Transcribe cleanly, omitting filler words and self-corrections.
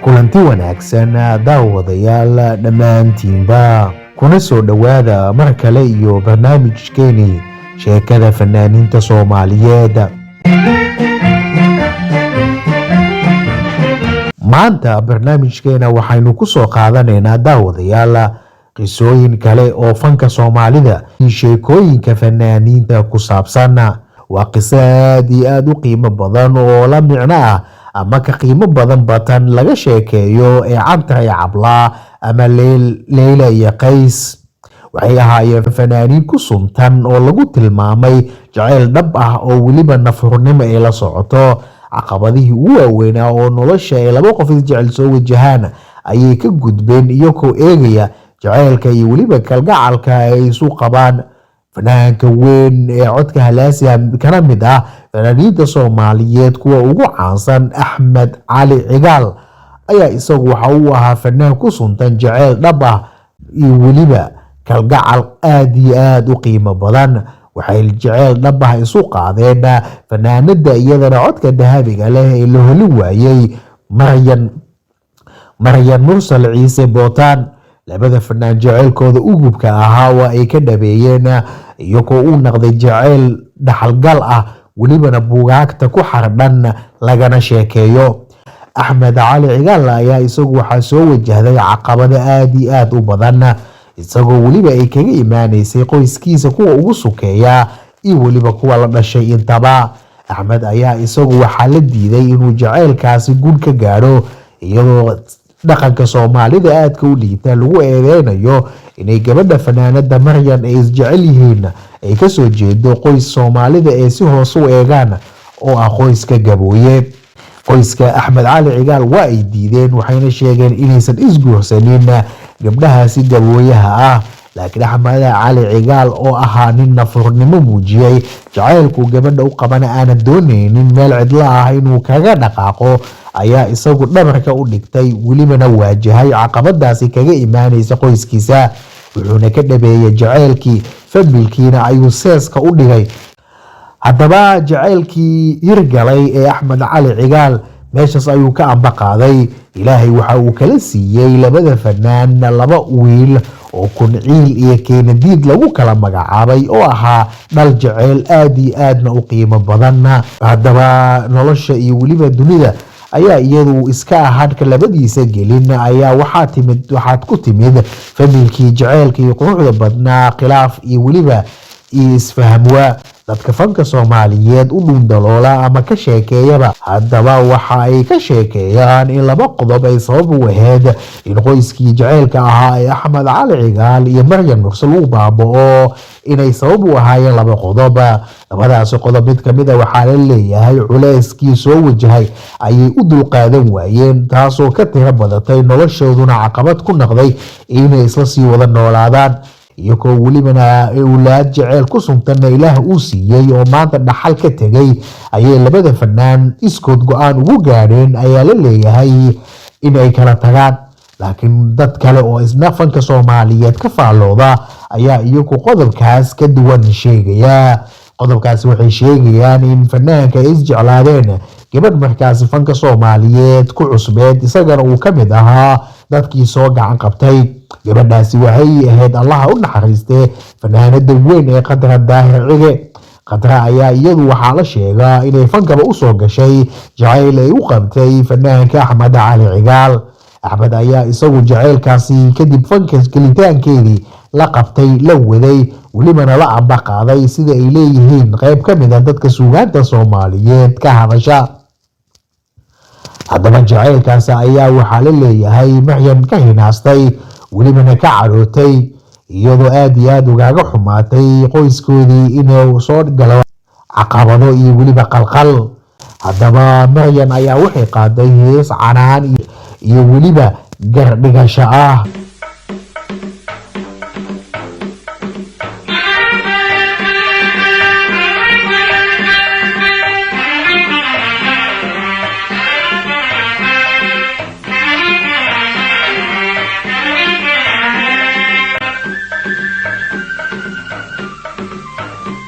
kulanti wanaagsan daawadayaal dhammaantiinba kuna soo dhowaada mar kale iyo barnaamijkeeni sheekada fanaaniinta Soomaaliyeed. maanta barnaamijkeena waxaynu ku soo qaadanaynaa daawadayaal qisooyin kale oo fanka Soomaalida iyo sheekooyinka fanaaniinta ku saabsan. waa qiso aad iyo aad u qiimo badan oo la micno ah ama ka qiimo badan batan laga sheekeeyo ee Canta iyo Cabla ama Leyla iyo Qays. waxay ahaayeen fanaaniin ku suntan oo lagu tilmaamay jacayl dhab ah oo weliba nafurnimo ay la socoto. caqabadihii ugu waaweynaa oo nolosha ay laba qof isjecel soo wajahaan ayay ka gudbeen iyagoo eegaya jacaylka iyo weliba kalgacalka ay isu qabaan. fanaanka weyn ee codka halaasiga kana mid ah fanaaniinta Soomaaliyeed kuwa ugu caansan Axmed Cali Cigaal ayaa isagu waxa uu ahaa fanaan ku suntan jacayl dhab ah iyo weliba kalgacal aad iyo aad u qiimo badan. waxay jacayl dhab ah isu qaadeen fanaanada iyadana codka dahabiga leh ee la holi waayay Maryan Mursal Ciise Bootaan. labada fanaan jacaylkooda ugubka ahaa waa ay ka dhabeeyeen iyagoo u noqday jacayl dhaxalgal ah welibana buugaagta ku xardhan lagana sheekeeyo. Axmed Cali Cigaal ayaa isagu waxaa soo wajahday caqabado aad iyo aad u badan isagoo weliba ay kaga imaanaysay qoyskiisa kuwa ugu sukeeya iyo weliba kuwa la dhashay intaba. Axmed ayaa isagu waxaa la diiday inuu jacaylkaasi guul ka gaadho iyadoo dhaqanka Soomaalida aadka u liita lagu eedeynayo inay gabadha fanaanada Maryan ay isjecel yihiin ay ka soo jeedo qoys Soomaalida ee si hoos u eegaan oo ah qoyska Gabooye. qoyska Axmed Cali Cigaal waa ay diideen waxayna sheegeen inaysan isguursanin gabdhahaasi Gabooyaha ah. laakiin Axmed Cali Cigaal oo ahaa nin nafurnimo muujiyay jacaylku gabadha u qabana aan dooneynin meel cidla ah inuu kaga dhaqaaqo ayaa isagu dhabarka u dhigtay welibana waajahay caqabadaasi kaga imaanaysa qoyskiisa. wuxuuna ka dhabeeyay jacaylkii familkiina ayuu seeska u dhigay. haddaba jacaylkii hirgalay ee Axmed Cali Cigaal meeshaas ayuu ka amba qaaday. ilaahay waxa uu kala siiyey labada fanaan laba wiil oo Kunciil iyo Keenadiid lagu kala magacaabay oo ahaa dhal jacayl aad iyo aadna u qiimo badan. haddaba nolosha iyo weliba dunida ayaa iyadu iska hadhka labadiisa gelin ayaa waxaad ku timid familkii jacaylka iyo quruxda badnaa khilaaf iyo weliba isfahamwa. dadka fanka Soomaaliyeed u dhundaloola ama ka sheekeeyaba haddaba waxa ay ka sheekeeyaan in laba qodob ay sabab u ahayd in qoyskii jacaylka ahaa ee Axmed Cali Cigaal iyo Maryan Mursal uu baaba'o inay sabab u ahaayeen laba qodob. labadaas qodob mid ka mid ah waxaa la leeyahay culeyskii soo wajahay ayay u dulqaadan waayeen taasoo ka tiro badatay noloshooduna caqabad ku noqday inay isla sii wada noolaadaan iyagoo welibana awlaad jacayl ku suntanna ilaah uu siiyey oo maanta dhaxal ka tegay ayay labada fanaan iskood go-aan ugu gaadheen ayaa la leeyahay in ay kala tagaan. laakiin dad kale oo isna fanka Soomaaliyeed ka faallooda ayaa iyagu qodobkaas ka duwan sheegaya. qodobkaasi waxay sheegayaan in fanaanka ay isjeclaadeen gabadh markaasi fanka Soomaaliyeed ku cusbeed isagana uu ka mid ahaa dadkii soo gacan qabtay. gabadhaasi waxay ahayd allaha u naxariistay fanaanada weyn ee Qadra Daahir Cige. Qadra ayaa iyadu waxaa la sheegaa inay fankaba u soo gashay jacayl ay u qabtay fanaanka Axmed Cali Cigaal. Axmed ayaa isagu jacaylkaasi kadib fanka gelitaankeedii la qabtay la waday welibana la amba qaaday sida ay leeyihiin qayb ka mid ah dadka suugaanta Soomaaliyeed ka hadasha. haddaba jacaylkaasi ayaa waxaa la leeyahay Maryan ka hinaastay welibana ka carootay iyadoo aad iyo aad ugaga xumaatay qoyskoodii inuu soo galo caqabado iyo weliba qalqal. haddaba Maryan ayaa waxay qaaday hees canaan iyo weliba gardhigasho ah.